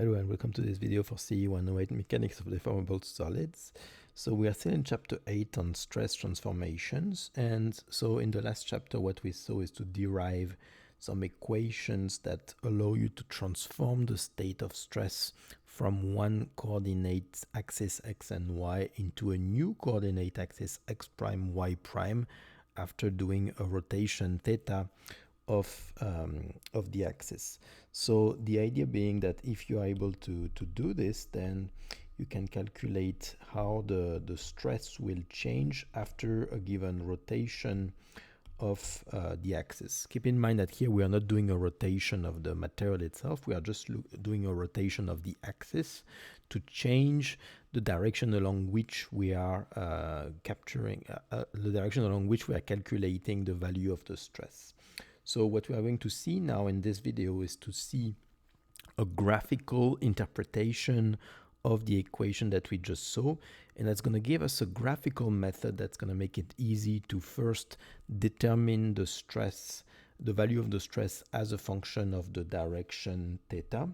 Hello and welcome to this video for CE 108 Mechanics of Deformable Solids. So we are still in chapter 8 on stress transformations, and so in the last chapter what we saw is to derive some equations that allow you to transform the state of stress from one coordinate axis x and y into a new coordinate axis x prime y prime after doing a rotation theta of the axis. So the idea being that if you are able to do this, then you can calculate how the stress will change after a given rotation of the axis. Keep in mind that here we are not doing a rotation of the material itself, we are just doing a rotation of the axis to change the direction along which we are the direction along which we are calculating the value of the stress. So what we are going to see now in this video is to see a graphical interpretation of the equation that we just saw, and that's going to give us a graphical method that's going to make it easy to first determine the stress, the value of the stress as a function of the direction theta,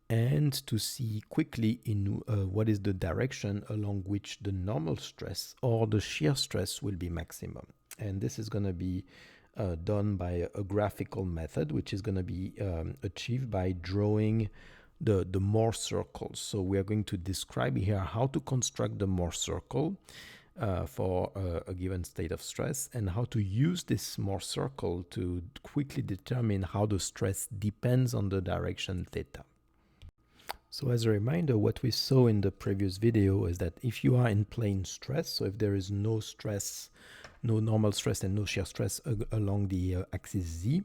and to see quickly in what is the direction along which the normal stress or the shear stress will be maximum. And this is going to be done by a graphical method, which is going to be achieved by drawing the Mohr Circle. So we are going to describe here how to construct the Mohr Circle for a given state of stress, and how to use this Mohr Circle to quickly determine how the stress depends on the direction theta. So as a reminder, what we saw in the previous video is that if you are in plane stress, so if there is no stress, no normal stress and no shear stress along the axis Z,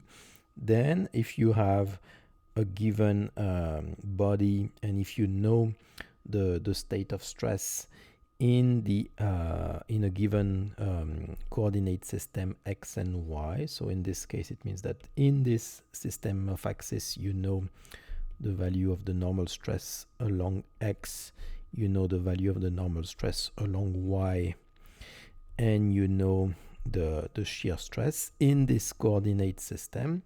then if you have a given body, and if you know the state of stress in a given coordinate system x and y, so in this case it means that in this system of axis you know the value of the normal stress along x, you know the value of the normal stress along y, and you know the shear stress in this coordinate system,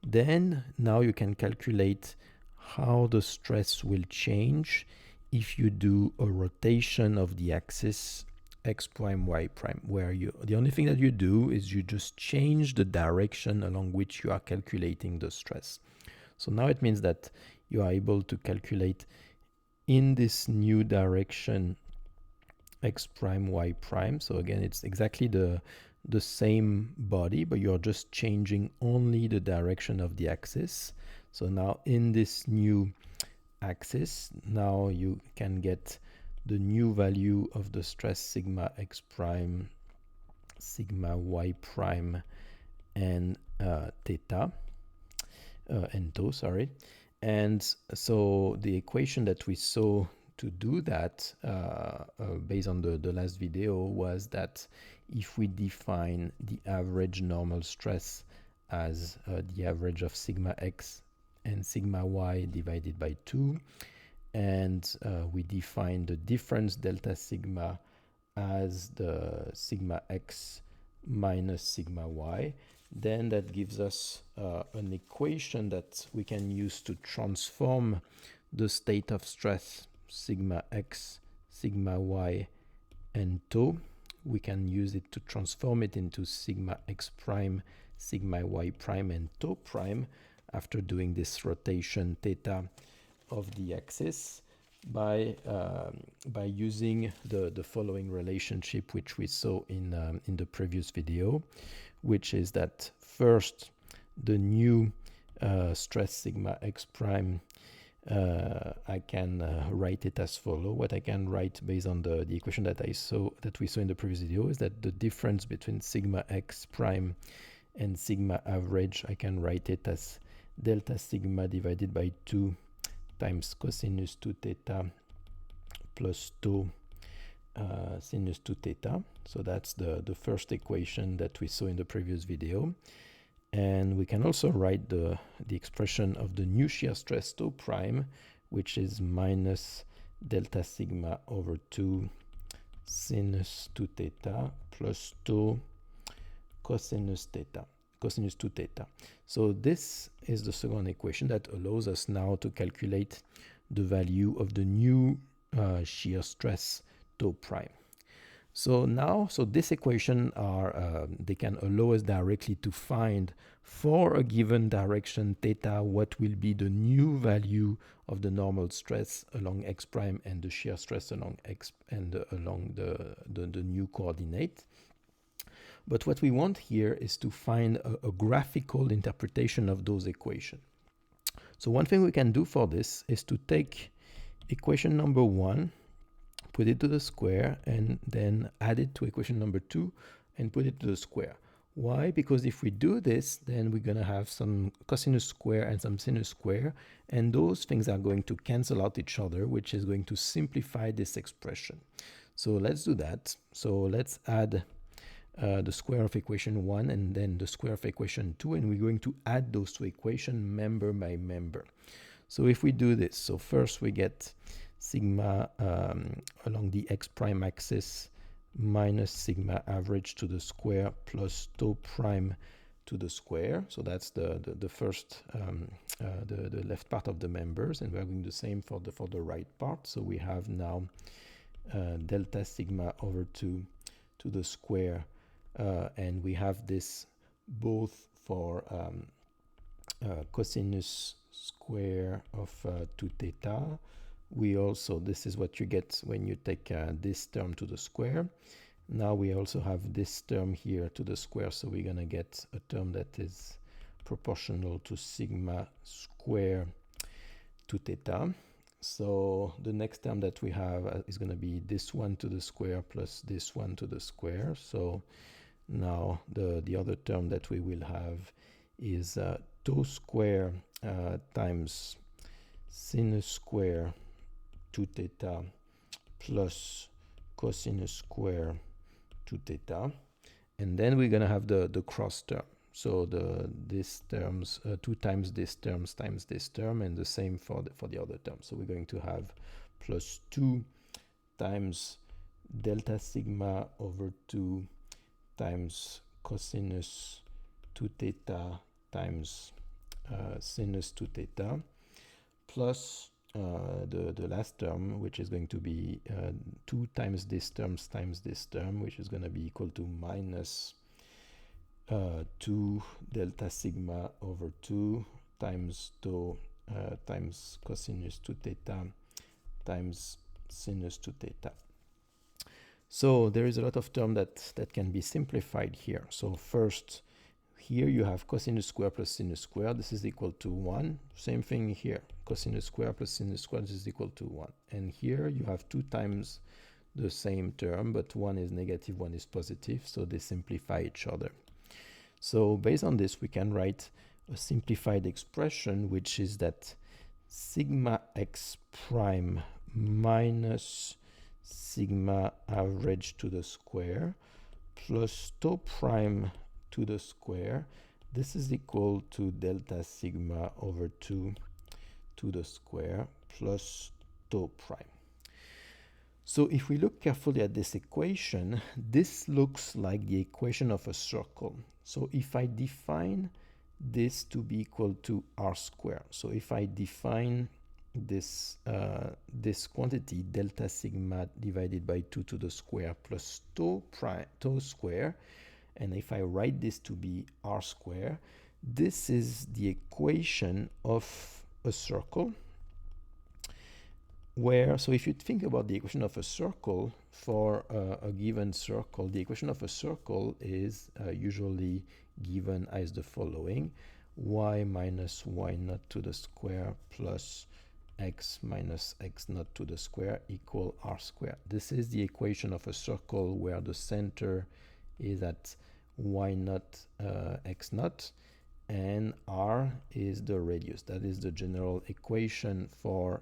then now you can calculate how the stress will change if you do a rotation of the axis x prime y prime, where the only thing that you do is you just change the direction along which you are calculating the stress. So now it means that you are able to calculate in this new direction x prime y prime. So again, it's exactly the same body, but you're just changing only the direction of the axis. So now in this new axis, now you can get the new value of the stress sigma x prime, sigma y prime, and theta, and tau, sorry. And so the equation that we saw to do that based on the last video was that if we define the average normal stress as the average of sigma x and sigma y divided by 2, and we define the difference delta sigma as the sigma x minus sigma y, then that gives us an equation that we can use to transform the state of stress sigma x, sigma y, and tau. We can use it to transform it into sigma x prime, sigma y prime, and tau prime after doing this rotation theta of the axis by using the following relationship, which we saw in the previous video, which is that first the new stress sigma x prime, I can write it as follow. What I can write based on the equation that we saw in the previous video is that the difference between sigma x prime and sigma average, I can write it as delta sigma divided by 2 times cosinus 2 theta plus tau sinus 2 theta. So that's the first equation that we saw in the previous video. And we can also write the expression of the new shear stress tau prime, which is minus delta sigma over 2 sinus 2 theta plus tau cosinus 2 theta. So this is the second equation that allows us now to calculate the value of the new shear stress tau prime. So now, this equation they can allow us directly to find for a given direction theta what will be the new value of the normal stress along x prime and the shear stress along x and along the new coordinate. But what we want here is to find a graphical interpretation of those equations. So one thing we can do for this is to take equation number 1, put it to the square, and then add it to equation number 2 and put it to the square. Why? Because if we do this, then we're going to have some cosinus square and some sinus square, and those things are going to cancel out each other, which is going to simplify this expression. So let's do that. So let's add the square of equation 1 and then the square of equation 2, and we're going to add those two equations member by member. So if we do this, so first we get sigma along the x prime axis minus sigma average to the square plus tau prime to the square. So that's the first, the left part of the members, and we're doing the same for the right part. So we have now delta sigma over 2 to the square, and we have this both for cosinus square of 2 theta. We also, this is what you get when you take this term to the square. Now we also have this term here to the square, so we're going to get a term that is proportional to sigma square 2 theta. So the next term that we have is going to be this one to the square plus this one to the square. So now the other term that we will have is tau square times sinus square 2 theta plus cosinus square 2 theta, and then we're going to have the cross term. So this terms 2 times this terms times this term, and the same for the other term. So we're going to have plus 2 times delta sigma over 2 times cosinus 2 theta times sinus 2 theta plus the last term, which is going to be 2 times this terms times this term, which is going to be equal to minus 2 delta sigma over 2 times tau times cosinus 2 theta times sinus 2 theta. So there is a lot of term that can be simplified here. So first, here you have cosinus square plus sinus square. This is equal to 1. Same thing here. Cosinus square plus sinus square, this is equal to 1. And here you have 2 times the same term, but one is negative, one is positive. So they simplify each other. So based on this, we can write a simplified expression, which is that sigma x prime minus sigma average to the square plus tau prime to the square, this is equal to delta sigma over 2 to the square plus tau prime. So if we look carefully at this equation, this looks like the equation of a circle. So if I define this to be equal to r squared, so if I define this quantity delta sigma divided by 2 to the square plus tau square, and if I write this to be r squared, this is the equation of a circle where, so if you think about the equation of a circle for a given circle, the equation of a circle is usually given as the following: y minus y naught to the square plus x minus x naught to the square equal r squared. This is the equation of a circle where the center is at y naught x naught and r is the radius. That is the general equation for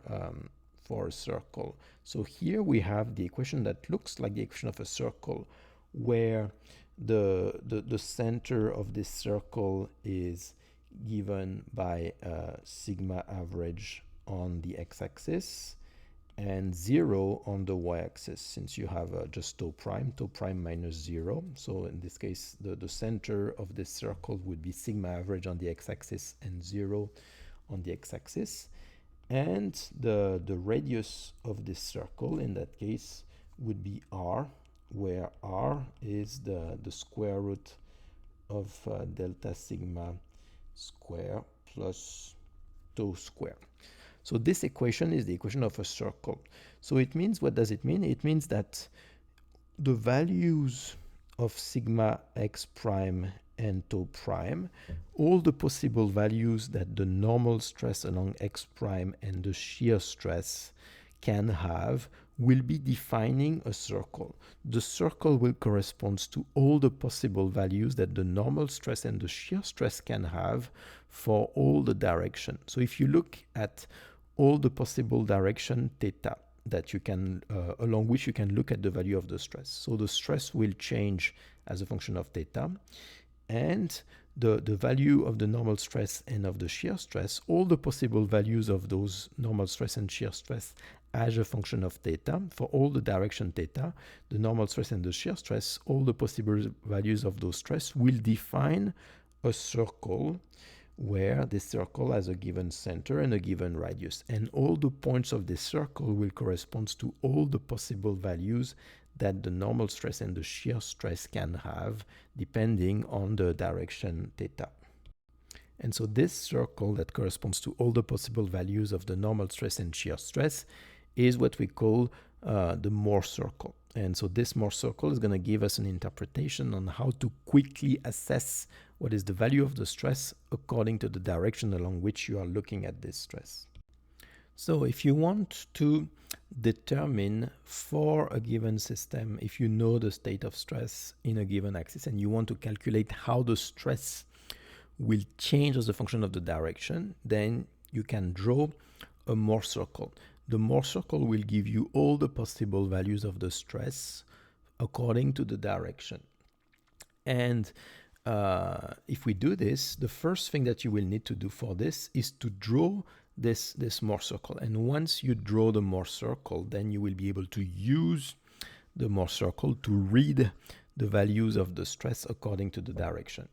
a circle. So here we have the equation that looks like the equation of a circle, where the center of this circle is given by sigma average on the x-axis and 0 on the y-axis, since you have just tau prime minus 0. So in this case, the center of this circle would be sigma average on the x-axis and 0 on the x-axis. And the radius of this circle in that case would be r, where r is the square root of delta sigma square plus tau square. So this equation is the equation of a circle. So it means, what does it mean? It means that the values of sigma x prime and tau prime, all the possible values that the normal stress along x prime and the shear stress can have, will be defining a circle. The circle will correspond to all the possible values that the normal stress and the shear stress can have for all the direction. So if you look at all the possible direction theta that you can, along which you can look at the value of the stress. So the stress will change as a function of theta, and the value of the normal stress and of the shear stress, all the possible values of those normal stress and shear stress as a function of theta, for all the direction theta, the normal stress and the shear stress, all the possible values of those stress will define a circle where this circle has a given center and a given radius. And all the points of this circle will correspond to all the possible values that the normal stress and the shear stress can have depending on the direction theta. And so this circle that corresponds to all the possible values of the normal stress and shear stress is what we call the Mohr circle. And so this Mohr circle is going to give us an interpretation on how to quickly assess what is the value of the stress according to the direction along which you are looking at this stress. So if you want to determine for a given system, if you know the state of stress in a given axis and you want to calculate how the stress will change as a function of the direction, then you can draw a Mohr circle. The Mohr circle will give you all the possible values of the stress according to the direction. And if we do this, the first thing that you will need to do for this is to draw this Mohr circle. And once you draw the Mohr circle, then you will be able to use the Mohr circle to read the values of the stress according to the direction.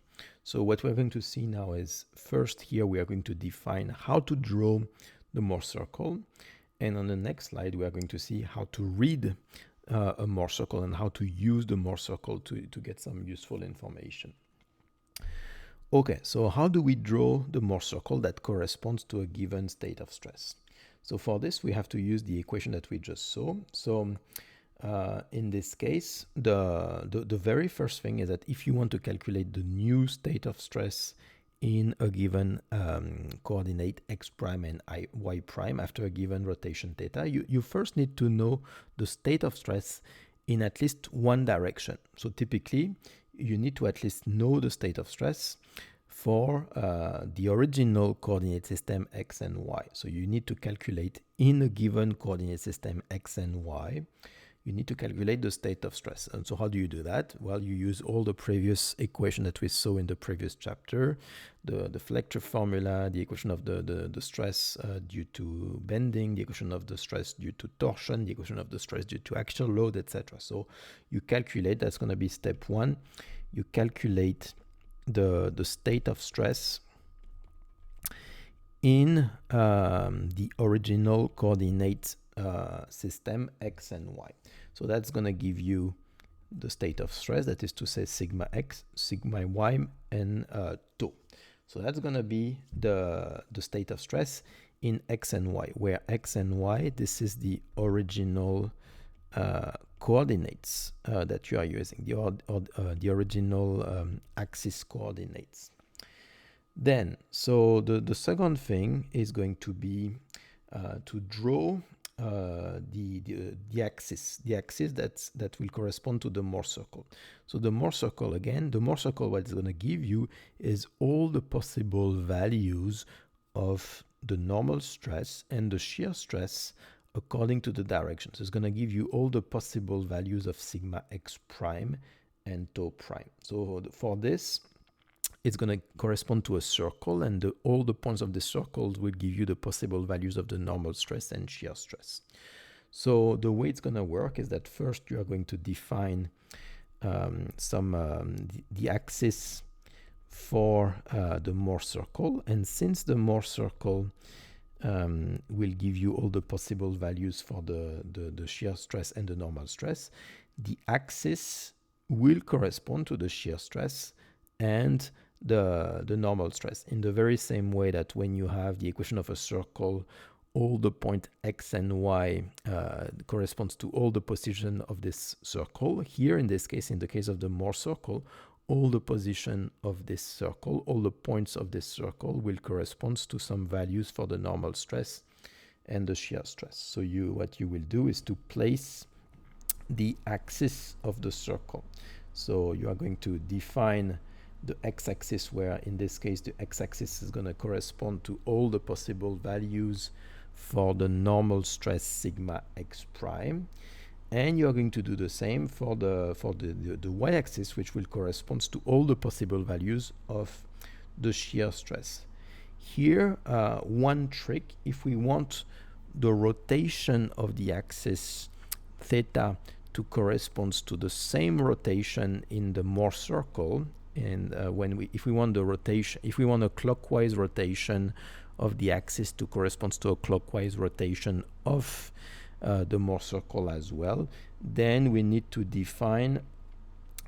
So what we're going to see now is, first here we are going to define how to draw the Mohr circle. And on the next slide, we are going to see how to read a Mohr circle and how to use the Mohr circle to get some useful information. Okay, so how do we draw the Mohr circle that corresponds to a given state of stress? So for this, we have to use the equation that we just saw. So in this case, the very first thing is that if you want to calculate the new state of stress in a given coordinate x prime and y prime after a given rotation theta, you first need to know the state of stress in at least one direction. So typically, you need to at least know the state of stress for the original coordinate system x and y. So you need to calculate in a given coordinate system x and y, you need to calculate the state of stress. And so how do you do that? Well, you use all the previous equation that we saw in the previous chapter, the Flechter formula, the equation of the stress due to bending, the equation of the stress due to torsion, the equation of the stress due to axial load, etc. So you calculate, that's going to be step one. You calculate the state of stress in the original coordinate system x and y. So that's going to give you the state of stress, that is to say sigma x, sigma y, and tau. So that's going to be the state of stress in x and y, where x and y, this is the original coordinates that you are using, the original axis coordinates. Then, so the second thing is going to be to draw the axis that will correspond to the Mohr circle. So the Mohr circle, again, the Mohr circle, what it's going to give you is all the possible values of the normal stress and the shear stress according to the direction. So it's going to give you all the possible values of sigma x prime and tau prime. So for this, it's going to correspond to a circle, and all the points of the circles will give you the possible values of the normal stress and shear stress. So the way it's going to work is that first you are going to define the axis for the Mohr circle, and since the Mohr circle will give you all the possible values for the shear stress and the normal stress. The axis will correspond to the shear stress and the normal stress, in the very same way that when you have the equation of a circle, all the point x and y corresponds to all the position of this circle. Here, in this case, in the case of the Mohr circle, all the position of this circle, all the points of this circle will correspond to some values for the normal stress and the shear stress. So what you will do is to place the axis of the circle. So you are going to define the x-axis, where in this case the x-axis is going to correspond to all the possible values for the normal stress sigma x prime, and you are going to do the same for the y-axis, which will correspond to all the possible values of the shear stress. Here, one trick: if we want the rotation of the axis theta to correspond to the same rotation in the Mohr circle, and if we want a clockwise rotation of the axis to correspond to a clockwise rotation of the Mohr circle as well, then we need to define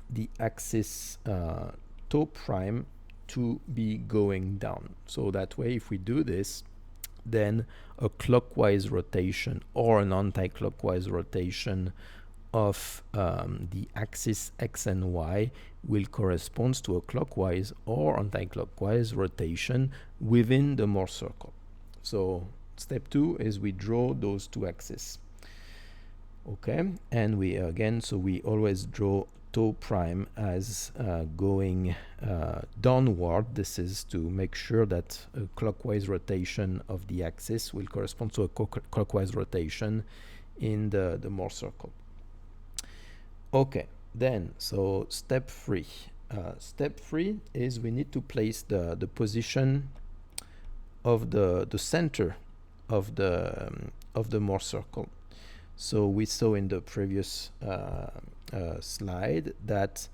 the axis tau prime to be going down. So that way, if we do this, then a clockwise rotation or an anti-clockwise rotation of the axis x and y will correspond to a clockwise or anti-clockwise rotation within the Mohr circle. So step 2 is we draw those two axes. Okay, and we always draw tau prime as going downward. This is to make sure that a clockwise rotation of the axis will correspond to a clockwise rotation in the Mohr circle. Okay, then, so step 3. Step 3 is we need to place the position of the center of the Mohr circle. So we saw in the previous slide that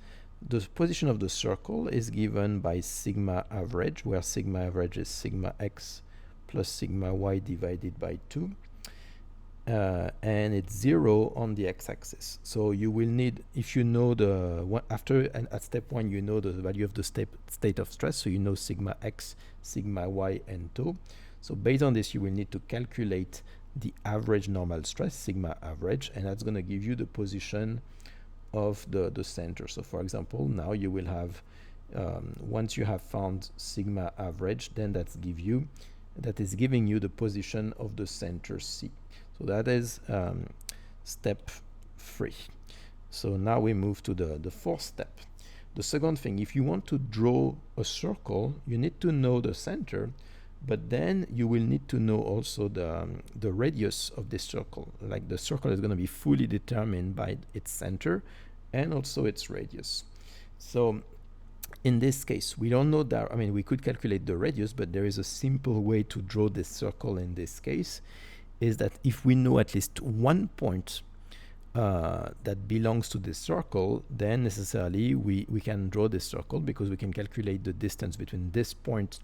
the position of the circle is given by sigma average, where sigma average is sigma x plus sigma y divided by 2. And it's 0 on the x-axis. So you will need, if you know at step 1 you know the value of the state of stress, so you know sigma x, sigma y, and tau. So based on this, you will need to calculate the average normal stress, sigma average, and that's going to give you the position of the center. So for example, now you will have, once you have found sigma average, then that is giving you the position of the center C. So that is step 3. So now we move to the fourth step. The second thing, if you want to draw a circle, you need to know the center, but then you will need to know also the radius of this circle. Like, the circle is going to be fully determined by its center and also its radius. So in this case, we don't know that. I mean, we could calculate the radius, but there is a simple way to draw this circle in this case, is that if we know at least one point that belongs to this circle, then necessarily we can draw this circle, because we can calculate the distance between this point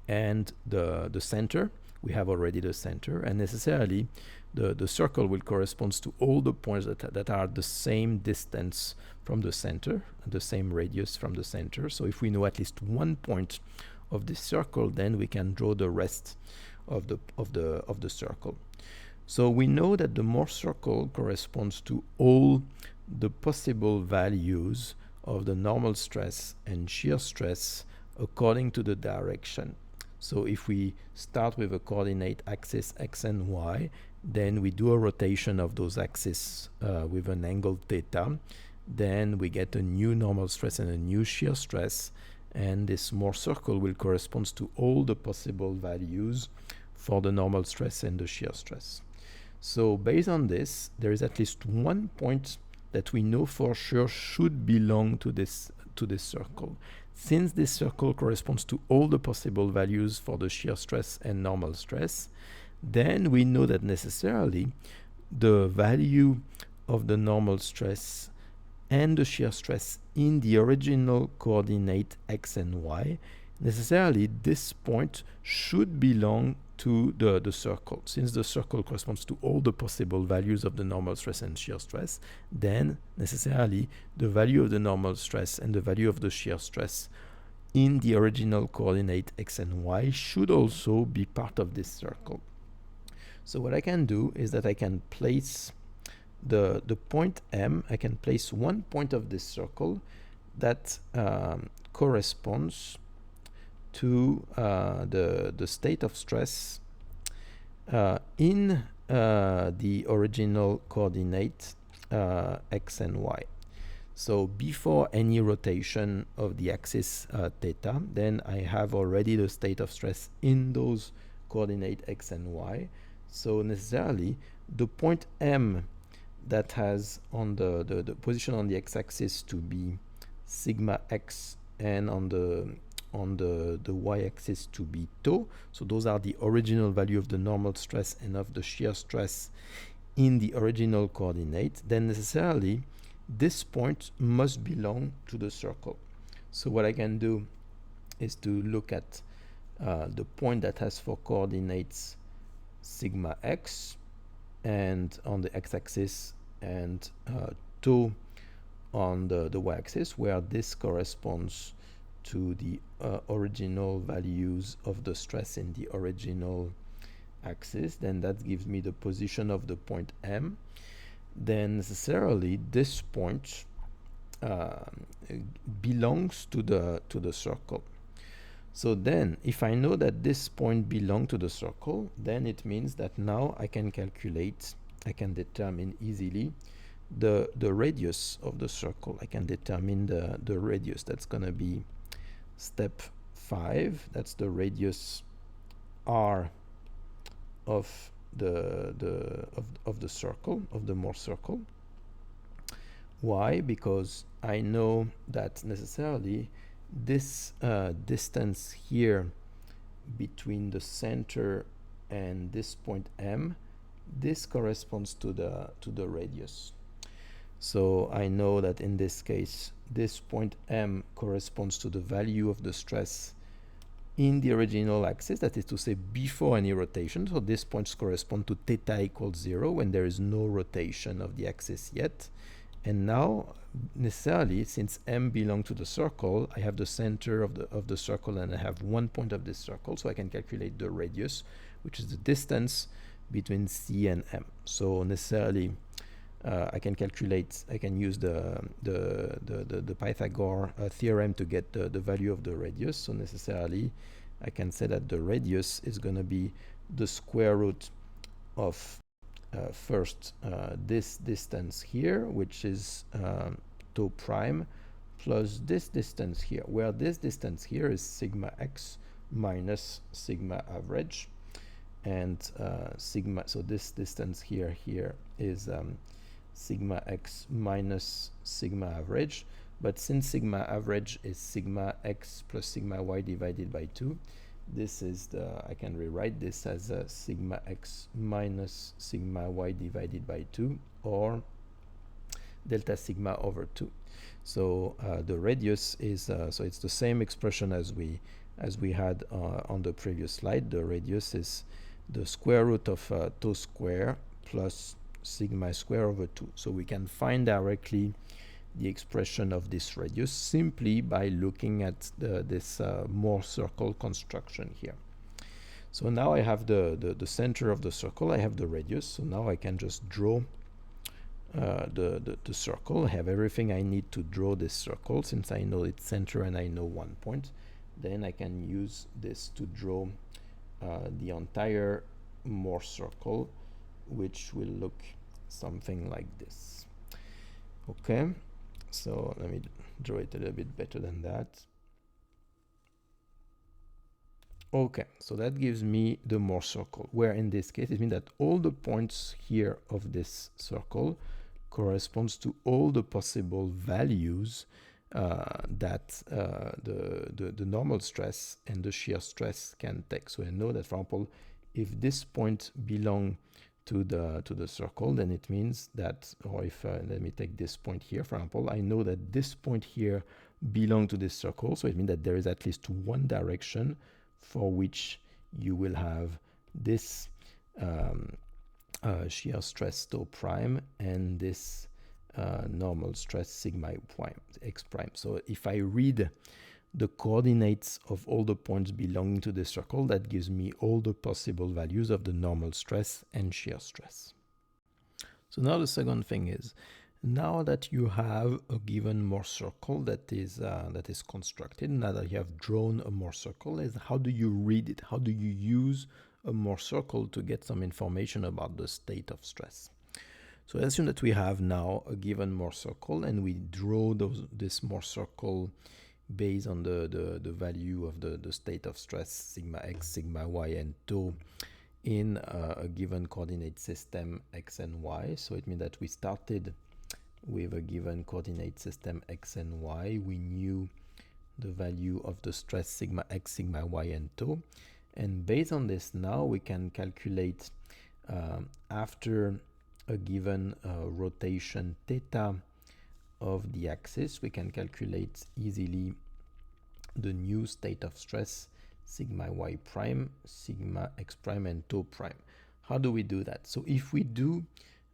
and the center. We have already the center, and necessarily the circle will correspond to all the points that are the same distance from the center, the same radius from the center. So if we know at least one point of this circle, then we can draw the rest of the circle. So we know that the Mohr circle corresponds to all the possible values of the normal stress and shear stress according to the direction. So if we start with a coordinate axis x and y, then we do a rotation of those axes with an angle theta, then we get a new normal stress and a new shear stress, and this Mohr circle will correspond to all the possible values for the normal stress and the shear stress. So based on this, there is at least one point that we know for sure should belong to this circle. Since this circle corresponds to all the possible values for the shear stress and normal stress, then we know that necessarily the value of the normal stress and the shear stress in the original coordinate x and y, necessarily this point should belong to the circle. Since the circle corresponds to all the possible values of the normal stress and shear stress, then necessarily the value of the normal stress and the value of the shear stress in the original coordinate x and y should also be part of this circle. So what I can do is that I can place the point M, I can place one point of this circle that corresponds to the state of stress in the original coordinate x and y. So before any rotation of the axis theta, then I have already the state of stress in those coordinate x and y. So necessarily the point M that has on the position on the x-axis to be sigma x and on the y-axis to be tau. So those are the original value of the normal stress and of the shear stress in the original coordinate. Then necessarily this point must belong to the circle. So what I can do is to look at the point that has for coordinates sigma x and on the x-axis and tau on the y-axis, where this corresponds to the original values of the stress in the original axis. Then that gives me the position of the point M. Then necessarily this point belongs to the circle. So then if I know that this point belongs to the circle, then it means that now I can calculate, I can determine easily the radius of the circle. I can determine the radius. That's going to be step 5. That's the radius r of the circle, of the Mohr circle. Why? Because I know that necessarily this distance here between the center and this point M, this corresponds to the radius. So I know that in this case this point M corresponds to the value of the stress in the original axis, that is to say before any rotation. So these points correspond to theta equals 0 when there is no rotation of the axis yet. And now necessarily, since M belongs to the circle, I have the center of the circle and I have one point of this circle, so I can calculate the radius, which is the distance between C and M. So necessarily I can use the Pythagore Theorem to get the value of the radius. So necessarily I can say that the radius is going to be the square root of first this distance here, which is tau prime, plus this distance here, where this distance here is sigma x minus sigma average, and sigma, so this distance here is sigma x minus sigma average. But since sigma average is sigma x plus sigma y divided by 2, this is I can rewrite this as sigma x minus sigma y divided by 2, or delta sigma over 2. So the radius is so it's the same expression as we had on the previous slide. The radius is the square root of tau square plus sigma square over 2. So we can find directly the expression of this radius simply by looking at this Mohr circle construction here. So now I have the center of the circle, I have the radius, so now I can just draw the circle. I have everything I need to draw this circle. Since I know its center and I know one point, then I can use this to draw the entire Mohr circle, which will look something like this. Okay, so let me draw it a little bit better than that. Okay, so that gives me the Mohr circle, where in this case it means that all the points here of this circle corresponds to all the possible values that the normal stress and the shear stress can take. So I know that, for example, if this point belongs to the circle, then it means that, or if let me take this point here, for example, I know that this point here belongs to this circle, so it means that there is at least one direction for which you will have this shear stress tau prime and this normal stress sigma prime x prime. So if I read the coordinates of all the points belonging to the circle, that gives me all the possible values of the normal stress and shear stress. So now the second thing is, now that you have a given Mohr circle that is constructed, now that you have drawn a Mohr circle, is how do you read it? How do you use a Mohr circle to get some information about the state of stress? So assume that we have now a given Mohr circle and we draw this Mohr circle based on the value of the state of stress sigma x, sigma y, and tau in a given coordinate system x and y. So it means that we started with a given coordinate system x and y. We knew the value of the stress sigma x, sigma y, and tau. And based on this, now we can calculate after a given rotation theta of the axis, we can calculate easily the new state of stress sigma y prime, sigma x prime, and tau prime. How do we do that? So if we do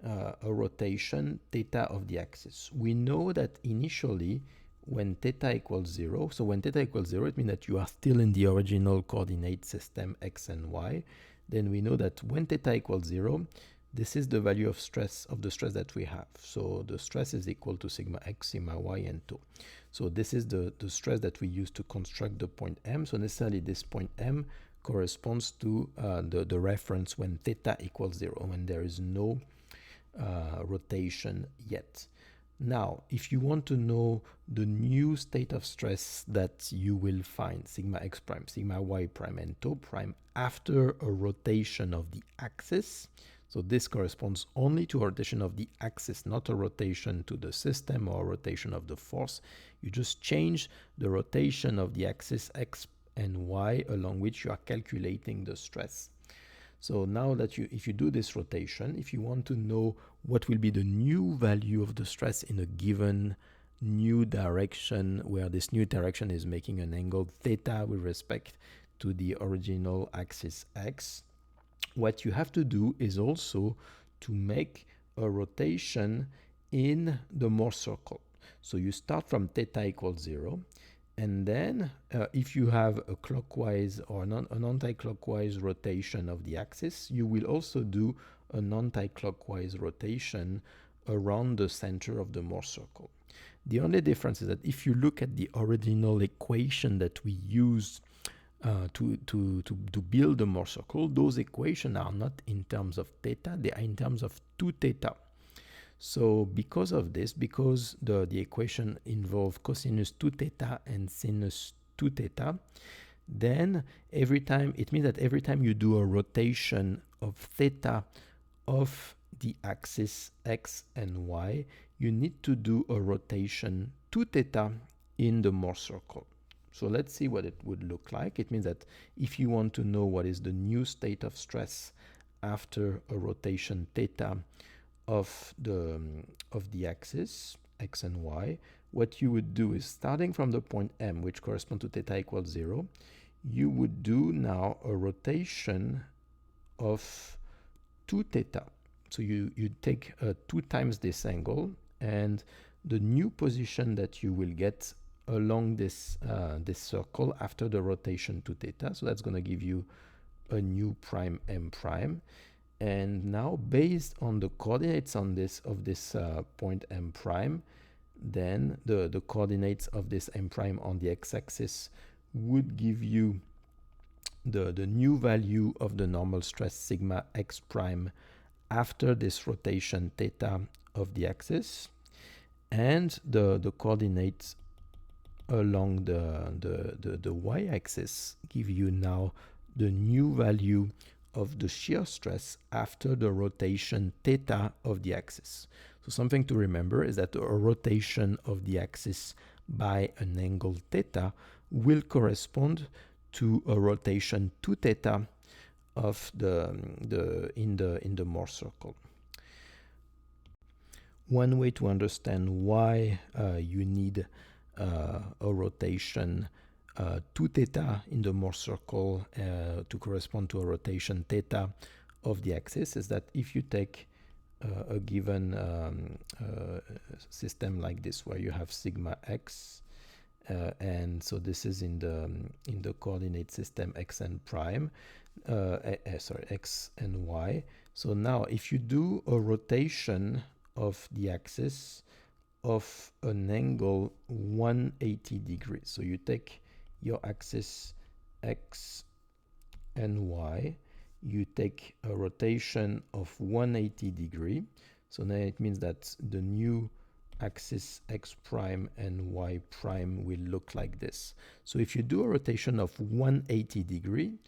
a rotation theta of the axis, we know that initially when theta equals 0, so when theta equals 0, it means that you are still in the original coordinate system x and y. Then we know that when theta equals 0, this is the value of the stress that we have. So the stress is equal to sigma x, sigma y, and tau. So this is the stress that we use to construct the point M. So necessarily this point M corresponds to the reference when theta equals 0, when there is no rotation yet. Now, if you want to know the new state of stress that you will find, sigma x prime, sigma y prime, and tau prime after a rotation of the axis, so this corresponds only to a rotation of the axis, not a rotation to the system or a rotation of the force. You just change the rotation of the axis x and y along which you are calculating the stress. So now that if you do this rotation, if you want to know what will be the new value of the stress in a given new direction, where this new direction is making an angle theta with respect to the original axis x, what you have to do is also to make a rotation in the Mohr circle. So you start from theta equals 0, and then if you have a clockwise or an anti-clockwise rotation of the axis, you will also do an anti-clockwise rotation around the center of the Mohr circle. The only difference is that if you look at the original equation that we used to build the Mohr circle, those equations are not in terms of theta, they are in terms of 2 theta. So because of this, because the equation involves cosinus 2 theta and sinus 2 theta, then it means that every time you do a rotation of theta of the axis x and y, you need to do a rotation 2 theta in the Mohr circle. So let's see what it would look like. It means that if you want to know what is the new state of stress after a rotation theta of the axis x and y, what you would do is, starting from the point M, which corresponds to theta equals 0, you would do now a rotation of 2 theta. So you take 2 times this angle, and the new position that you will get along this circle after the rotation 2 theta, so that's going to give you a new prime M prime. And now, based on the coordinates of this point M prime, then the coordinates of this M prime on the x-axis would give you the new value of the normal stress sigma x prime after this rotation theta of the axis, and the coordinates along the y-axis give you now the new value of the shear stress after the rotation theta of the axis. So something to remember is that a rotation of the axis by an angle theta will correspond to a rotation 2 theta of in the Mohr circle. One way to understand why you need a rotation 2 theta in the Mohr circle to correspond to a rotation theta of the axis is that if you take a given system like this, where you have sigma x, and so this is in the coordinate system x and prime, x and y. So now if you do a rotation of the axis of an angle 180 degrees, so you take your axis x and y, you take a rotation of 180 degree, so now it means that the new axis x prime and y prime will look like this. So if you do a rotation of 180 degree,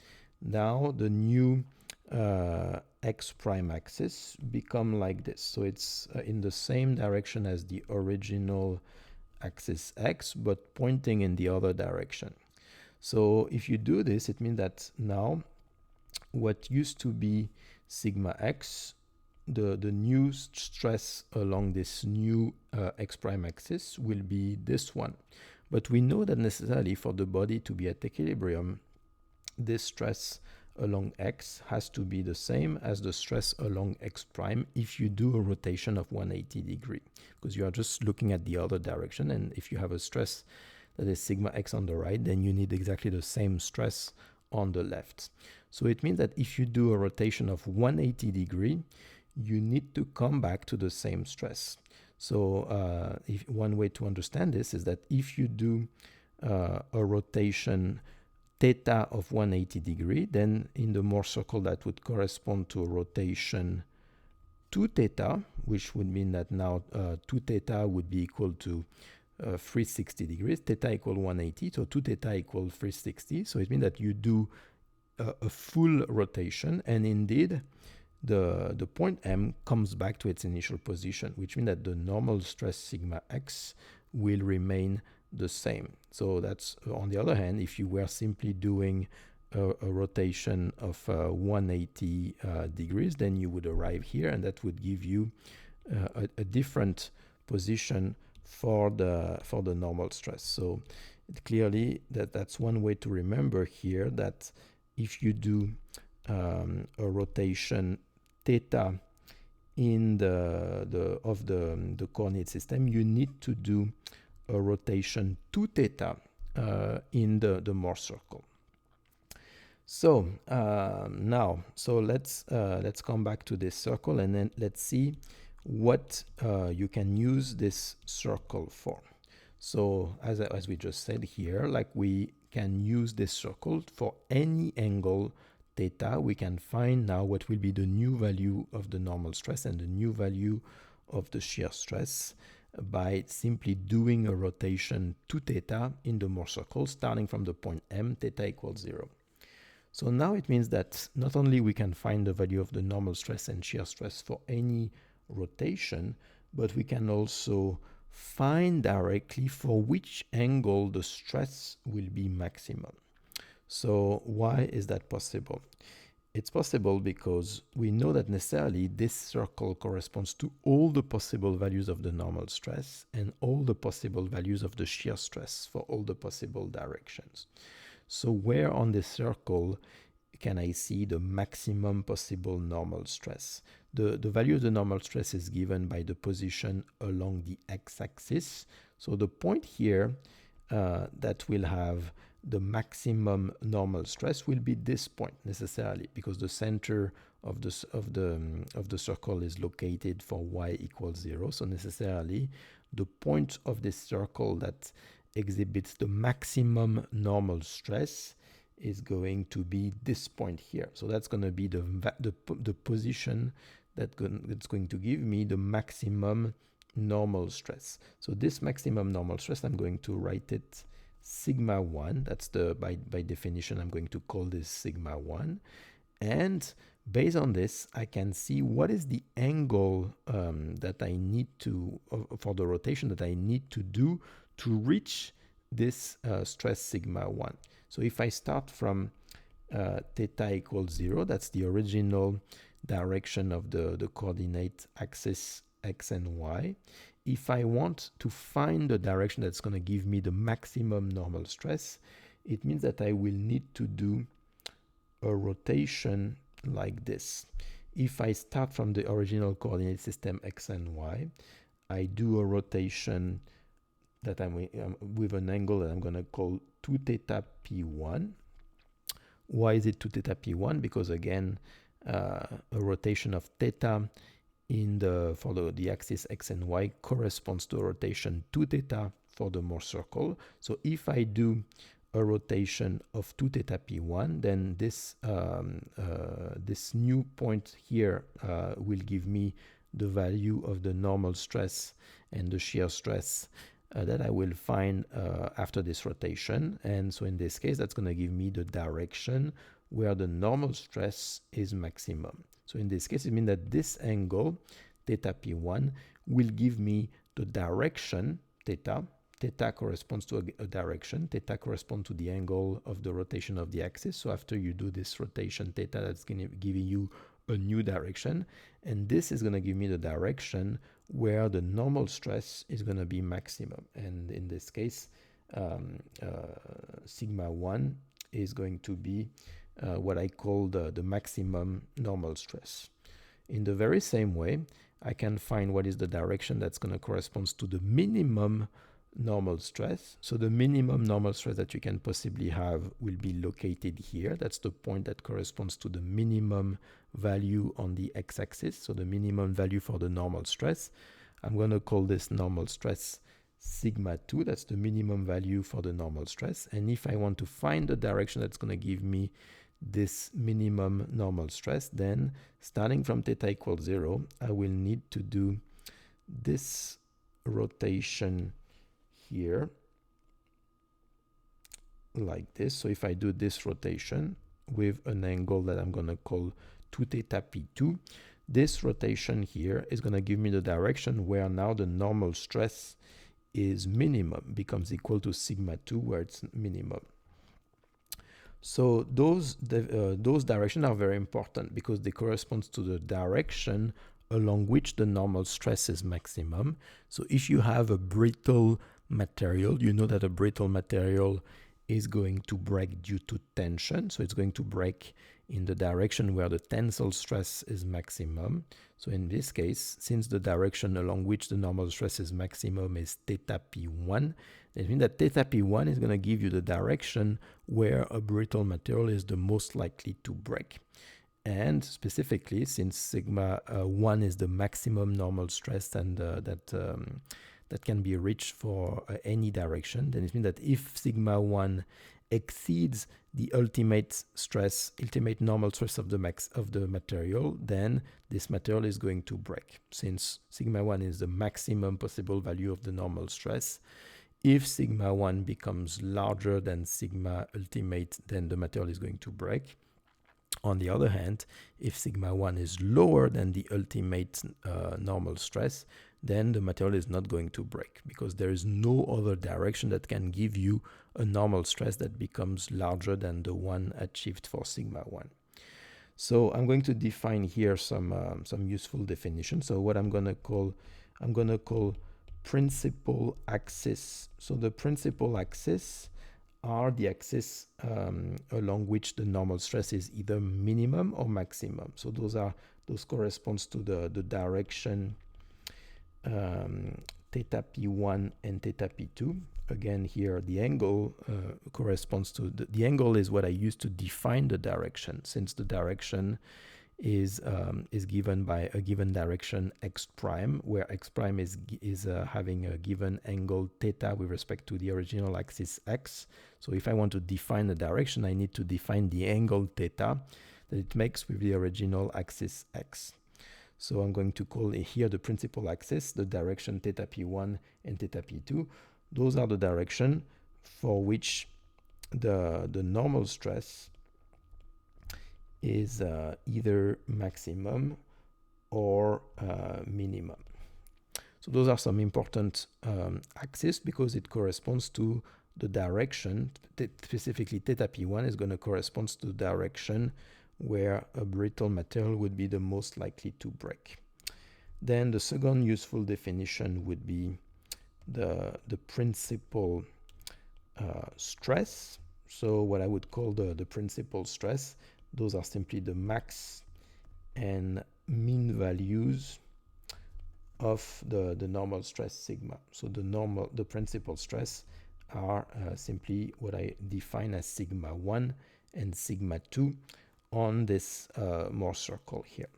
now the new x prime axis become like this. So it's in the same direction as the original axis x, but pointing in the other direction. So if you do this, it means that now what used to be sigma x, the new stress along this new x prime axis will be this one. But we know that necessarily for the body to be at equilibrium, this stress along x has to be the same as the stress along x prime if you do a rotation of 180 degree, because you are just looking at the other direction, and if you have a stress that is sigma x on the right, then you need exactly the same stress on the left. So it means that if you do a rotation of 180 degree, you need to come back to the same stress. So if one way to understand this is that if you do a rotation theta of 180 degree, then in the Mohr circle that would correspond to a rotation 2 theta, which would mean that now 2 theta would be equal to 360 degrees. Theta equal 180, so 2 theta equal 360. So it means that you do a full rotation, and indeed the point M comes back to its initial position, which means that the normal stress sigma x will remain the same. So that's, on the other hand, if you were simply doing a rotation of 180 degrees, then you would arrive here, and that would give you a different position for the normal stress. So clearly that's one way to remember here, that if you do a rotation theta in the coordinate system, you need to do a rotation 2 theta in the Mohr circle. So now, let's come back to this circle, and then let's see what you can use this circle for. So as we just said here, like we can use this circle for any angle theta. We can find now what will be the new value of the normal stress and the new value of the shear stress by simply doing a rotation 2 theta in the Mohr circle, starting from the point M, theta equals 0. So now it means that not only we can find the value of the normal stress and shear stress for any rotation, but we can also find directly for which angle the stress will be maximum. So why is that possible? It's possible because we know that necessarily this circle corresponds to all the possible values of the normal stress and all the possible values of the shear stress for all the possible directions. So where on this circle can I see the maximum possible normal stress? The value of the normal stress is given by the position along the x-axis. So the point here that will have the maximum normal stress will be this point necessarily, because the center of the circle is located for y equals 0. So necessarily the point of this circle that exhibits the maximum normal stress is going to be this point here. So that's going to be the position that's going to give me the maximum normal stress. So this maximum normal stress, I'm going to write it sigma 1. That's by definition, I'm going to call this sigma 1. And based on this, I can see what is the angle that I need to, for the rotation that I need to do to reach this stress sigma 1. So if I start from theta equals 0, that's the original direction of the coordinate axis x and y. If I want to find the direction that's going to give me the maximum normal stress, it means that I will need to do a rotation like this. If I start from the original coordinate system x and y, I do a rotation that I'm with an angle that I'm going to call 2 theta p1. Why is it 2 theta p1? Because again, a rotation of theta for the axis x and y corresponds to a rotation 2 theta for the Mohr circle. So if I do a rotation of 2 theta p1, then this this new point here will give me the value of the normal stress and the shear stress that I will find after this rotation. And so in this case, that's going to give me the direction where the normal stress is maximum. So in this case, it means that this angle, theta p1, will give me the direction, theta. Theta corresponds to a direction. Theta corresponds to the angle of the rotation of the axis. So after you do this rotation, theta, that's going to give you a new direction. And this is going to give me the direction where the normal stress is going to be maximum. And in this case, sigma 1 is going to be what I call the maximum normal stress. In the very same way, I can find what is the direction that's going to correspond to the minimum normal stress. So the minimum normal stress that you can possibly have will be located here. That's the point that corresponds to the minimum value on the x-axis. So the minimum value for the normal stress. I'm going to call this normal stress sigma 2. That's the minimum value for the normal stress. And if I want to find the direction that's going to give me this minimum normal stress, then starting from theta equals 0, I will need to do this rotation here like this. So if I do this rotation with an angle that I'm going to call 2 theta p2, this rotation here is going to give me the direction where now the normal stress is minimum, becomes equal to sigma 2, where it's minimum. So those directions are very important because they correspond to the direction along which the normal stress is maximum. So if you have a brittle material, you know that a brittle material is going to break due to tension. So it's going to break in the direction where the tensile stress is maximum. So in this case, since the direction along which the normal stress is maximum is theta p1, that means that theta p1 is going to give you the direction where a brittle material is the most likely to break. And specifically, since sigma 1 is the maximum normal stress and that can be reached for any direction, then it means that if sigma 1 exceeds the ultimate normal stress of the material, then this material is going to break. Since sigma 1 is the maximum possible value of the normal stress, if sigma 1 becomes larger than sigma ultimate, then the material is going to break. On the other hand, if sigma 1 is lower than the ultimate normal stress, then the material is not going to break because there is no other direction that can give you a normal stress that becomes larger than the one achieved for sigma 1. So I'm going to define here some useful definitions. So what I'm going to call principal axis. So the principal axis are the axis along which the normal stress is either minimum or maximum. So those corresponds to the direction theta p1 and theta p2. Again, here the angle corresponds to the angle is what I use to define the direction, since the direction is given by a given direction x prime, where x prime is having a given angle theta with respect to the original axis x. So if I want to define the direction, I need to define the angle theta that it makes with the original axis x. So I'm going to call here the principal axis, the direction theta p1 and theta p2. Those are the direction for which the normal stress is either maximum or minimum. So those are some important axes because it corresponds to the direction, specifically theta p1 is going to correspond to the direction where a brittle material would be the most likely to break. Then the second useful definition would be the principal stress. so what I would call the principal stress. Those are simply the max and mean values of the normal stress sigma. So the principal stress are simply what I define as sigma 1 and sigma 2 on this Mohr circle here.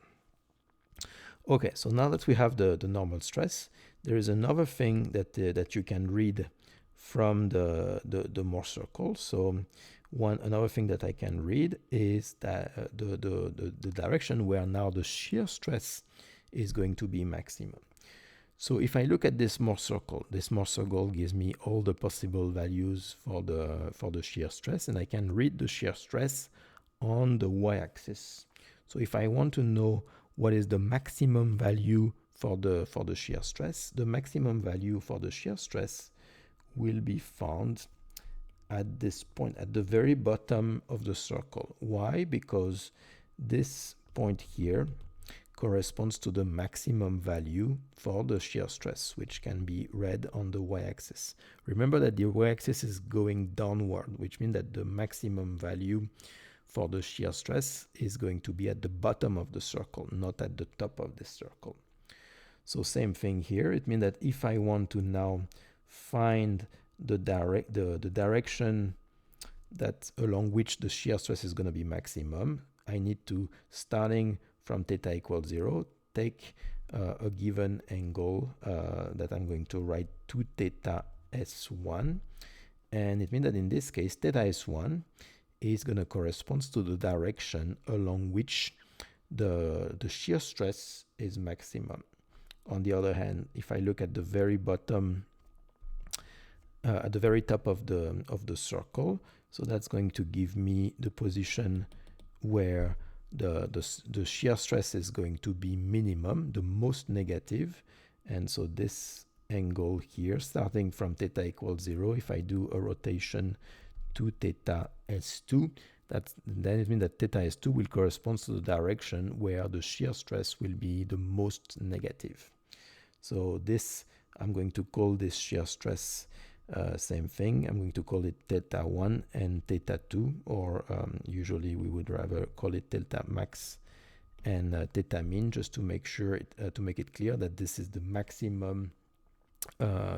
Okay, so now that we have the normal stress, there is another thing that you can read from the Mohr circle. So another thing that I can read is that the direction where now the shear stress is going to be maximum. So if I look at this Mohr circle gives me all the possible values for the shear stress, and I can read the shear stress on the y-axis. So if I want to know what is the maximum value for the shear stress, the maximum value for the shear stress will be found at this point, at the very bottom of the circle. Why? Because this point here corresponds to the maximum value for the shear stress, which can be read on the y-axis. Remember that the y-axis is going downward, which means that the maximum value for the shear stress is going to be at the bottom of the circle, not at the top of the circle. So same thing here. It means that if I want to now find the direction that along which the shear stress is going to be maximum, I need to, starting from theta equals 0, take a given angle that I'm going to write 2 theta s1. And it means that in this case, theta s1 is going to correspond to the direction along which the shear stress is maximum. On the other hand, if I look at the very bottom, at the very top of the circle, so that's going to give me the position where the shear stress is going to be minimum, the most negative. And so this angle here, starting from theta equals 0, if I do a rotation to theta s2, then it means that theta s2 will correspond to the direction where the shear stress will be the most negative. So this, I'm going to call this shear stress same thing. I'm going to call it theta 1 and theta 2, or usually we would rather call it delta max and theta min, just to make sure to make it clear that this is the maximum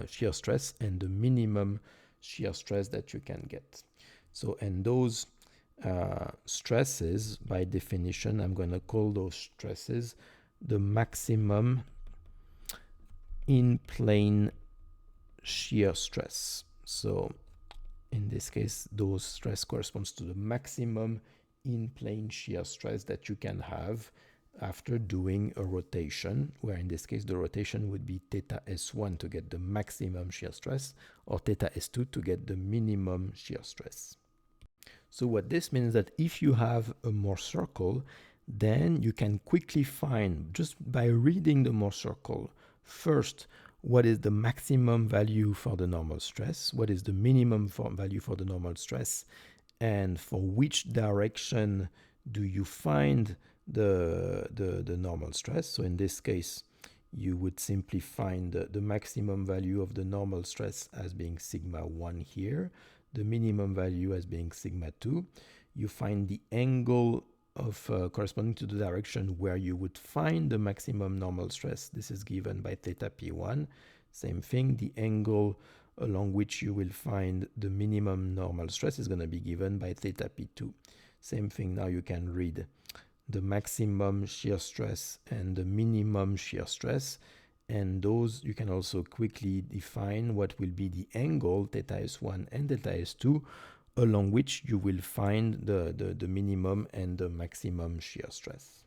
shear stress and the minimum shear stress that you can get. So, and those stresses, by definition, I'm going to call those stresses the maximum in plane shear stress. So in this case, those stress corresponds to the maximum in plane shear stress that you can have after doing a rotation, where in this case the rotation would be theta s1 to get the maximum shear stress, or theta s2 to get the minimum shear stress. So what this means is that if you have a Mohr circle, then you can quickly find, just by reading the Mohr circle, first, what is the maximum value for the normal stress, what is the minimum value for the normal stress, and for which direction do you find the normal stress. So in this case, you would simply find the maximum value of the normal stress as being sigma 1 here, the minimum value as being sigma 2. You find the angle of corresponding to the direction where you would find the maximum normal stress. This is given by theta p1. Same thing, the angle along which you will find the minimum normal stress is going to be given by theta p2. Same thing, now you can read the maximum shear stress and the minimum shear stress, and those you can also quickly define what will be the angle theta s1 and theta s2 along which you will find the minimum and the maximum shear stress.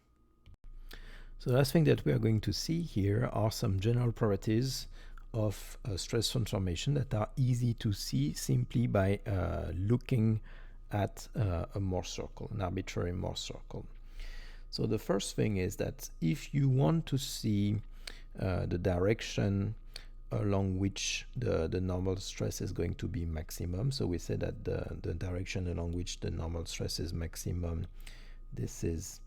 So the last thing that we are going to see here are some general properties of stress transformation that are easy to see simply by looking at a Mohr circle, an arbitrary Mohr circle. So the first thing is that if you want to see the direction along which the normal stress is going to be maximum, so we said that the direction along which the normal stress is maximum, this is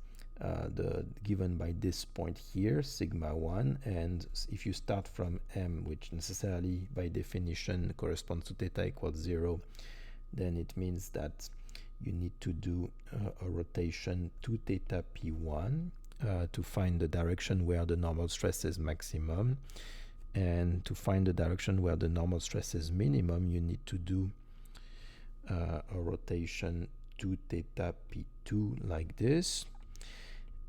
given by this point here, sigma 1, and if you start from m, which necessarily by definition corresponds to theta equals 0, then it means that you need to do a rotation 2 theta p1 to find the direction where the normal stress is maximum. And to find the direction where the normal stress is minimum, you need to do a rotation 2 theta p2 like this.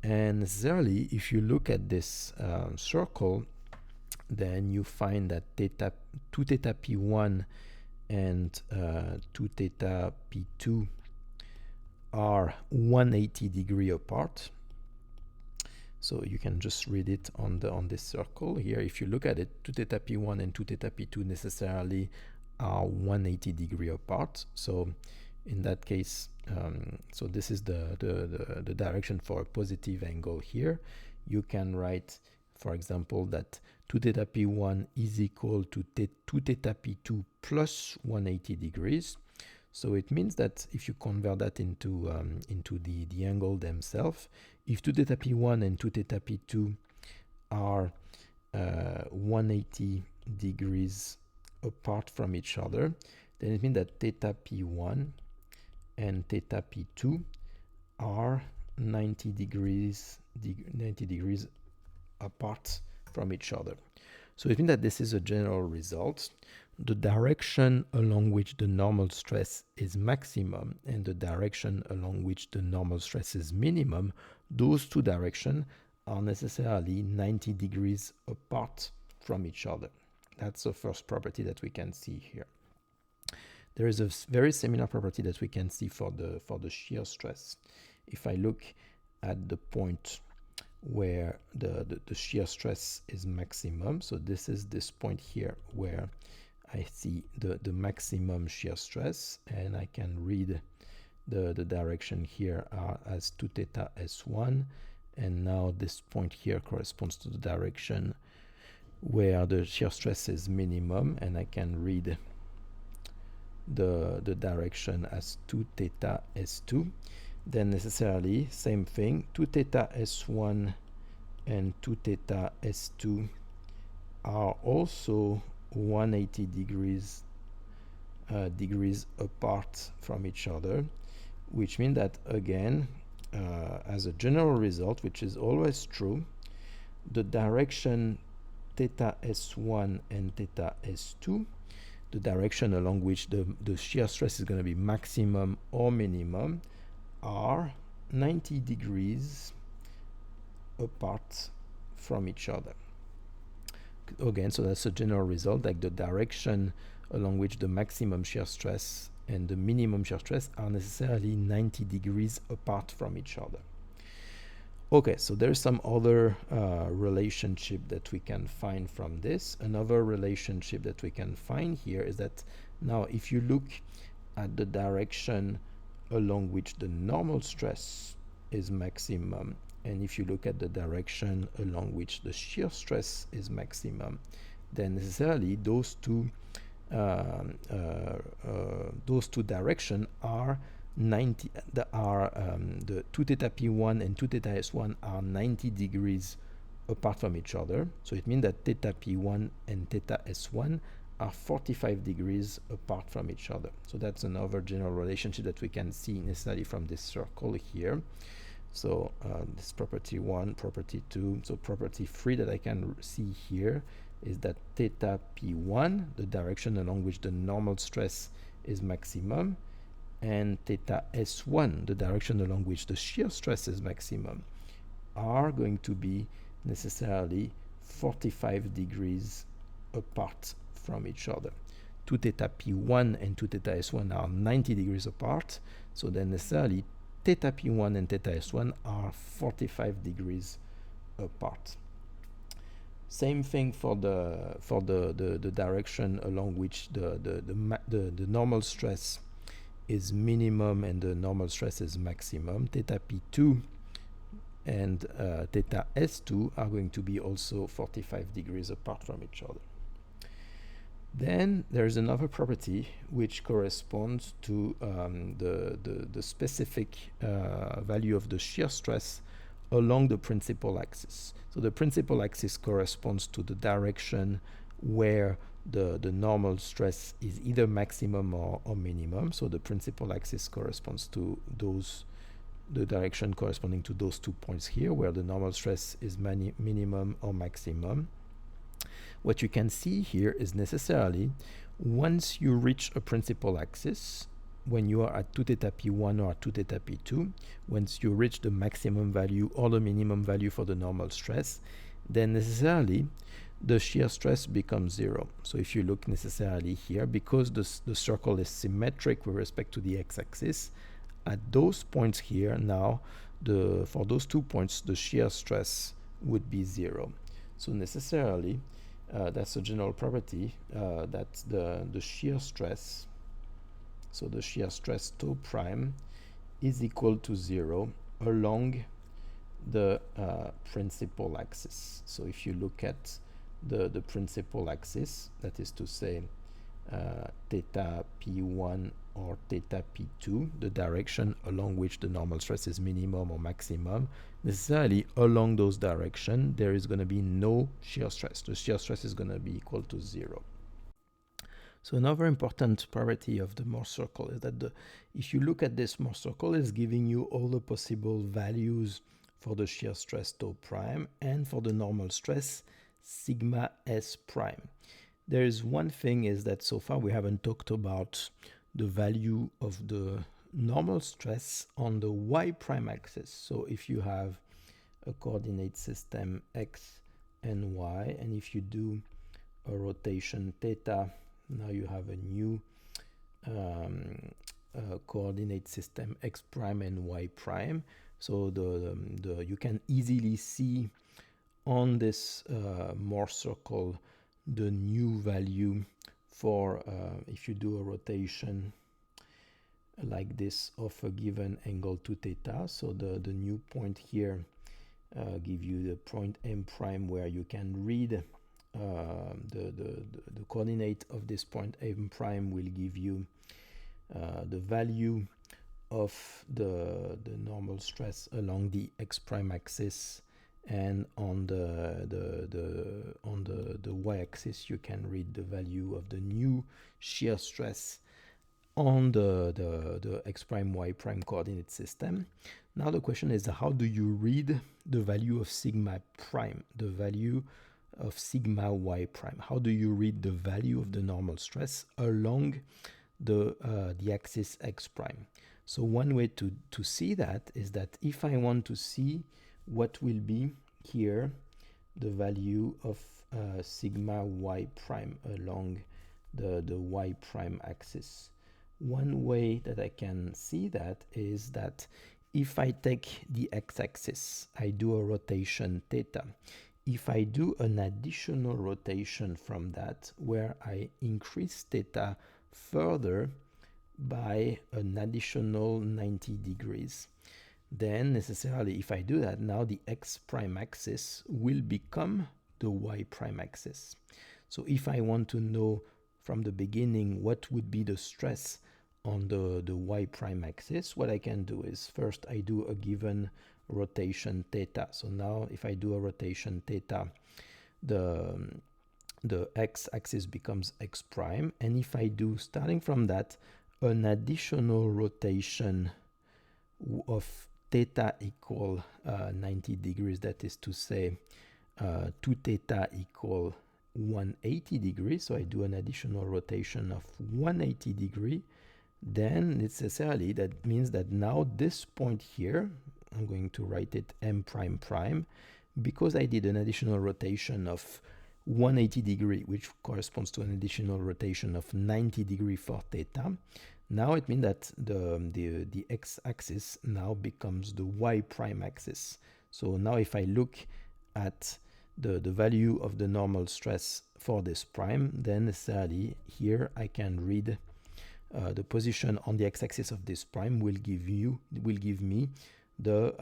And necessarily, if you look at this circle, then you find that 2 theta p1 and 2 theta p2 are 180 degree apart. So you can just read it on this circle here. If you look at it, 2 theta p1 and 2 theta p2 necessarily are 180 degree apart. So in that case, so this is the direction for a positive angle here. You can write, for example, that 2 theta p1 is equal to 2 theta p2 plus 180 degrees. So it means that if you convert that into the angle themselves, if 2 theta p1 and 2 theta p2 are 180 degrees apart from each other, then it means that theta p1 and theta p2 are 90 degrees apart from each other. So it means that this is a general result. The direction along which the normal stress is maximum and the direction along which the normal stress is minimum, those two directions are necessarily 90 degrees apart from each other. That's the first property that we can see here. There is a very similar property that we can see for the shear stress. If I look at the point where the shear stress is maximum, so this is this point here where I see the maximum shear stress, and I can read the direction here as 2 theta s1, and now this point here corresponds to the direction where the shear stress is minimum, and I can read the direction as 2 theta s2. Then necessarily same thing, 2 theta s1 and 2 theta s2 are also 180 degrees apart from each other, which means that again, as a general result, which is always true, the direction theta s1 and theta s2, the direction along which the shear stress is going to be maximum or minimum, are 90 degrees apart from each other. Again, so that's a general result, like the direction along which the maximum shear stress and the minimum shear stress are necessarily 90 degrees apart from each other. Okay, so there's some other relationship that we can find from this. Another relationship that we can find here is that now if you look at the direction along which the normal stress is maximum, and if you look at the direction along which the shear stress is maximum, then necessarily those two directions are 90. The 2 theta p1 and 2 theta s1 are 90 degrees apart from each other. So it means that theta p1 and theta s1 are 45 degrees apart from each other. So that's another general relationship that we can see necessarily from this circle here. So this property 1, property 2. So property 3 that I can see here is that theta p1, the direction along which the normal stress is maximum, and theta s1, the direction along which the shear stress is maximum, are going to be necessarily 45 degrees apart from each other. 2 theta p1 and 2 theta s1 are 90 degrees apart, so then necessarily theta p1 and theta s1 are 45 degrees apart. Same thing for the direction along which the normal stress is minimum and the normal stress is maximum. Theta p2 and theta s2 are going to be also 45 degrees apart from each other. Then there's another property which corresponds to the specific value of the shear stress along the principal axis. So the principal axis corresponds to the direction where the normal stress is either maximum or minimum. So the principal axis corresponds to the direction corresponding to those 2 points here, where the normal stress is minimum or maximum. What you can see here is necessarily once you reach a principal axis, when you are at 2 theta p1 or 2 theta p2, once you reach the maximum value or the minimum value for the normal stress, then necessarily the shear stress becomes 0. So if you look necessarily here, because the circle is symmetric with respect to the x-axis, at those points here now, for those 2 points, the shear stress would be 0. So necessarily, that's a general property that the shear stress, so the shear stress tau prime, is equal to 0 along the principal axis. So if you look at the principal axis, that is to say theta p1 or theta p2, the direction along which the normal stress is minimum or maximum, necessarily along those directions there is going to be no shear stress. The shear stress is going to be equal to 0. So another important property of the Mohr circle is that if you look at this Mohr circle, it's giving you all the possible values for the shear stress tau prime and for the normal stress sigma s prime. There is one thing, is that so far we haven't talked about the value of the normal stress on the y prime axis. So if you have a coordinate system x and y, and if you do a rotation theta, now you have a new coordinate system x prime and y prime. So you can easily see on this Mohr circle the new value for if you do a rotation like this of a given angle 2 theta. So the new point here give you the point m prime, where you can read the coordinate of this point m prime will give you the value of the normal stress along the x prime axis, and on the y-axis you can read the value of the new shear stress on the x prime y prime coordinate system. Now the question is, how do you read the value of sigma prime, the value of sigma y prime? How do you read the value of the normal stress along the axis x prime? So one way to see that is that if I want to see what will be here the value of sigma y prime along the y prime axis, one way that I can see that is that if I take the x-axis, I do a rotation theta. If I do an additional rotation from that, where I increase theta further by an additional 90 degrees, then necessarily if I do that, now the x prime axis will become the y prime axis. So if I want to know from the beginning what would be the stress on the y prime axis, what I can do is first I do a given rotation theta. So now if I do a rotation theta, the x-axis becomes x prime, and if I do, starting from that, an additional rotation of theta equal 90 degrees, that is to say 2 theta equal 180 degrees, so I do an additional rotation of 180 degree, then necessarily that means that now this point here, I'm going to write it m prime prime, because I did an additional rotation of 180 degree, which corresponds to an additional rotation of 90 degree for theta. Now it means that the x-axis now becomes the y prime axis. So now if I look at the value of the normal stress for this prime, then necessarily here I can read the position on the x-axis of this prime will give me the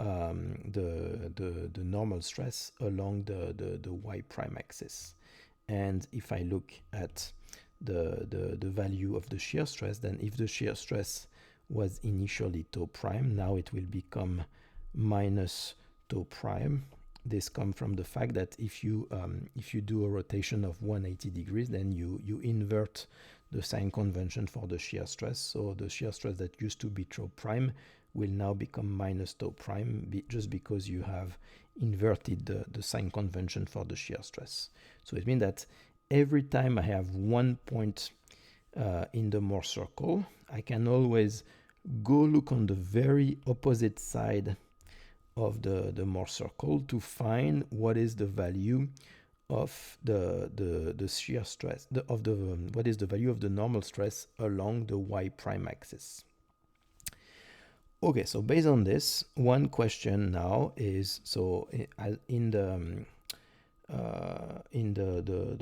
normal stress along the y prime axis. And if I look at the value of the shear stress, then if the shear stress was initially tau prime, now it will become minus tau prime this comes from the fact that if you do a rotation of 180 degrees, then you invert the sign convention for the shear stress. So the shear stress that used to be tau prime will now become minus tau prime, just because you have inverted the sign convention for the shear stress. So it means that every time I have one point in the Mohr circle, I can always go look on the very opposite side of the Mohr circle to find what is the value of the shear stress, what is the value of the normal stress along the y prime axis. Okay, so based on this, one question now is, so in the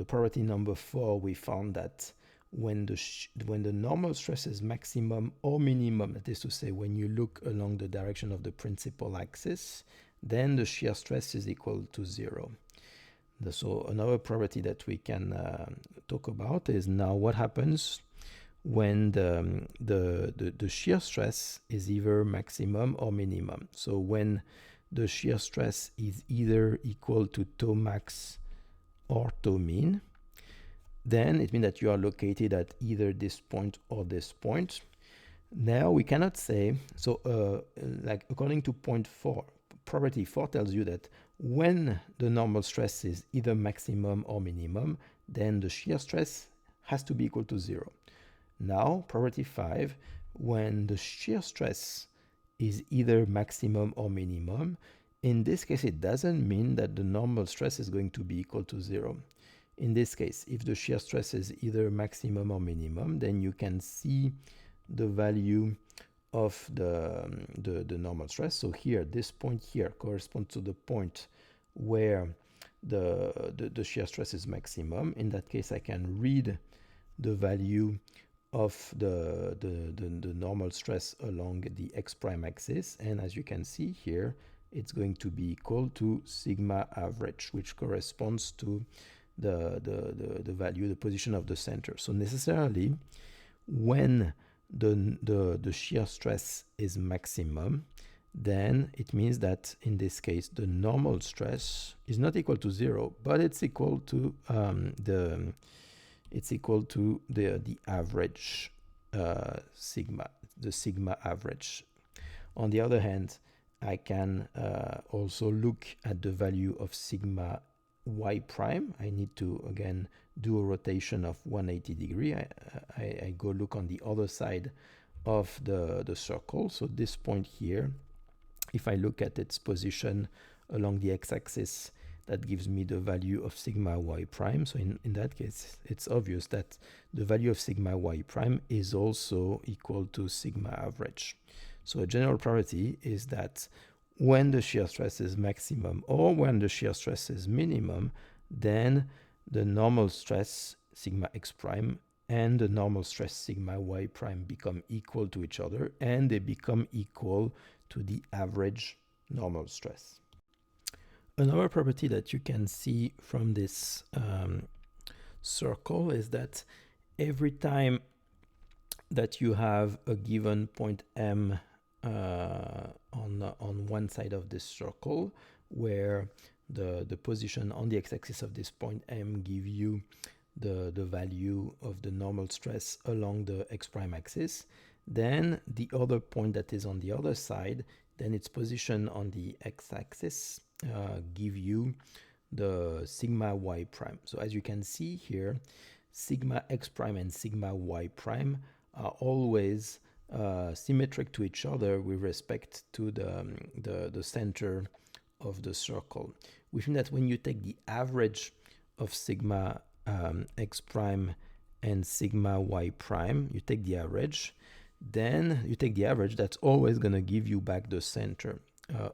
property number 4, we found that when the normal stress is maximum or minimum, that is to say, when you look along the direction of the principal axis, then the shear stress is equal to 0. So another property that we can talk about is now what happens when the shear stress is either maximum or minimum. So when the shear stress is either equal to tau max or tau min, then it means that you are located at either this point or this point. Now we cannot say, so like according to point 4, property 4 tells you that when the normal stress is either maximum or minimum, then the shear stress has to be equal to 0. Now, property 5, when the shear stress is either maximum or minimum, in this case, it doesn't mean that the normal stress is going to be equal to 0. In this case, if the shear stress is either maximum or minimum, then you can see the value of the normal stress. So here, this point here corresponds to the point where the shear stress is maximum. In that case, I can read the value of the normal stress along the x prime axis, and as you can see here, it's going to be equal to sigma average, which corresponds to the value, the position of the center. So necessarily, when the shear stress is maximum, then it means that in this case the normal stress is not equal to 0, but it's equal to the average sigma, the sigma average. On the other hand, I can also look at the value of sigma y prime. I need to again do a rotation of 180 degree. I go look on the other side of the circle. So this point here, if I look at its position along the x-axis, that gives me the value of sigma y prime. So in that case, it's obvious that the value of sigma y prime is also equal to sigma average. So a general property is that when the shear stress is maximum or when the shear stress is minimum, then the normal stress sigma x prime and the normal stress sigma y prime become equal to each other, and they become equal to the average normal stress. Another property that you can see from this circle is that every time that you have a given point M on one side of this circle, where the position on the x-axis of this point M give you the value of the normal stress along the x prime axis, then the other point that is on the other side, then its position on the x-axis give you the sigma y prime. So as you can see here, sigma x prime and sigma y prime are always symmetric to each other with respect to the center of the circle, which means that when you take the average of sigma x prime and sigma y prime, you take the average, then you take the average, that's always going to give you back the center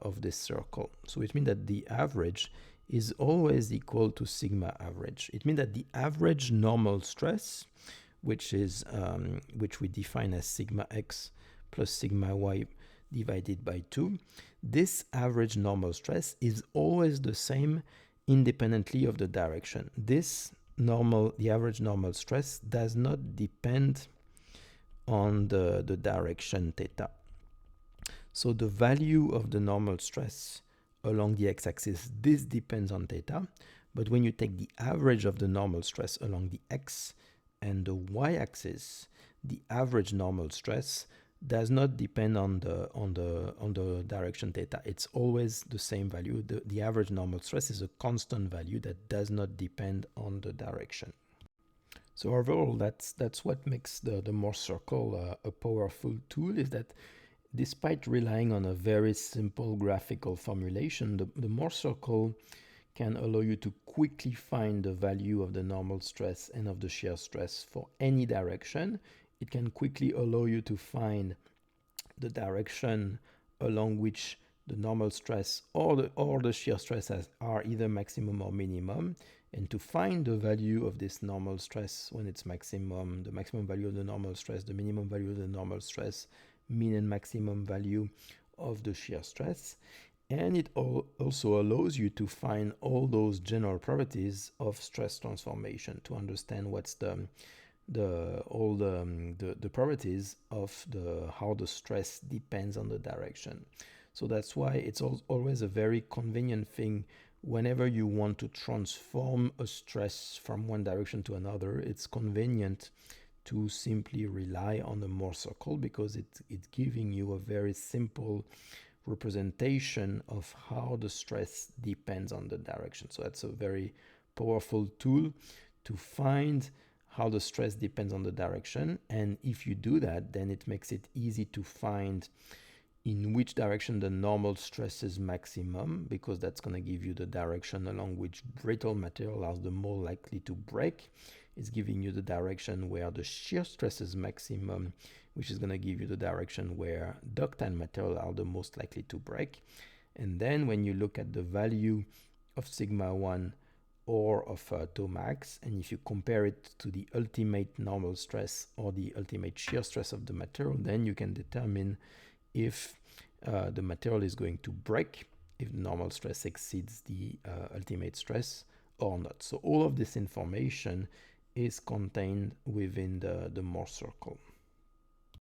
of this circle. So it means that the average is always equal to sigma average. It means that the average normal stress, which we define as sigma x plus sigma y divided by 2, this average normal stress is always the same independently of the direction. The average normal stress does not depend on the direction theta. So the value of the normal stress along the x-axis, this depends on theta. But when you take the average of the normal stress along the x and the y-axis, the average normal stress does not depend on the direction theta. It's always the same value. The average normal stress is a constant value that does not depend on the direction. So overall, that's what makes the Mohr Circle a powerful tool, is that despite relying on a very simple graphical formulation, the Mohr Circle can allow you to quickly find the value of the normal stress and of the shear stress for any direction. It can quickly allow you to find the direction along which the normal stress or the shear stress are either maximum or minimum, and to find the value of this normal stress when it's maximum, the maximum value of the normal stress, the minimum value of the normal stress, mean and maximum value of the shear stress. And it also allows you to find all those general properties of stress transformation, to understand what's the properties of how the stress depends on the direction. So that's why it's always a very convenient thing whenever you want to transform a stress from one direction to another. It's convenient to simply rely on the Mohr Circle, because it's giving you a very simple representation of how the stress depends on the direction. So that's a very powerful tool to find how the stress depends on the direction. And if you do that, then it makes it easy to find in which direction the normal stress is maximum, because that's going to give you the direction along which brittle material are the more likely to break. It's giving you the direction where the shear stress is maximum, which is going to give you the direction where ductile material are the most likely to break. And then when you look at the value of sigma 1 or of tau max, and if you compare it to the ultimate normal stress or the ultimate shear stress of the material, then you can determine if the material is going to break, if the normal stress exceeds the ultimate stress or not. So all of this information is contained within the Mohr Circle.